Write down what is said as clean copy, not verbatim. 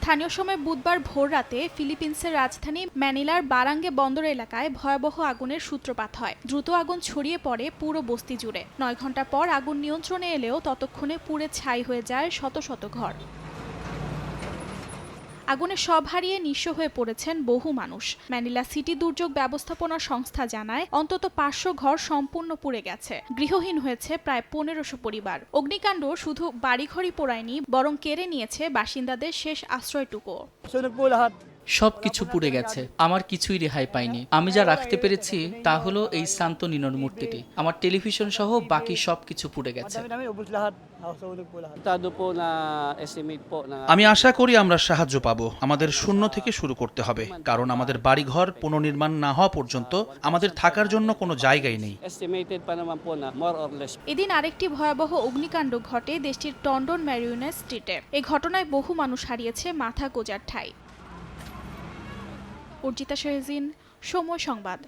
স্থানীয় সময় বুধবার ভোররাতে ফিলিপিন্সের রাজধানী ম্যানিলার বারাঙ্গে বন্দর এলাকায় ভয়াবহ আগুনের সূত্রপাত হয়। দ্রুত আগুন ছড়িয়ে পড়ে পুরো বস্তি জুড়ে। ৯ ঘণ্টা পর আগুন নিয়ন্ত্রণে এলেও ততক্ষণে পুড়ে ছাই হয়ে যায় শত শত ঘর। আগুনে সব হারিয়ে নিঃস্ব হয়ে পড়েছেন বহু মানুষ। ম্যানিলা সিটি দুর্যোগ ব্যবস্থাপনা সংস্থা জানায় অন্তত ৫০০ ঘর সম্পূর্ণ পুড়ে গেছে। গৃহহীন হয়েছে প্রায় ১৫০০ পরিবার। অগ্নিকাণ্ড শুধু বাড়িঘরই পোড়ায়নি, বরং কেড়ে নিয়েছে বাসিন্দাদের শেষ আশ্রয়টুকু। সবকিছু পুড়ে গেছে, আমার কিছুই রেহাই পাইনি। আমি যা রাখতে পেরেছি তা হলো এই শান্ত নিনোর মূর্তিটি। আমার টেলিভিশন সহ বাকি সবকিছু পুড়ে গেছে। আমি আশা করি আমরা সাহায্য পাব। আমাদের শূন্য থেকে শুরু করতে হবে, কারণ আমাদের বাড়িঘর পুনর্নির্মাণ না হওয়া পর্যন্ত আমাদের থাকার জন্য কোনো জায়গাই নেই। এদিন আরেকটি ভয়াবহ অগ্নিকাণ্ড ঘটে দেশটির টন্ডন ম্যারিউনেস স্ট্রিটে। এই ঘটনায় বহু মানুষ হারিয়েছে মাথা গোঁজার ঠাঁই। অর্জিতা শেহজিন, সময় সংবাদ।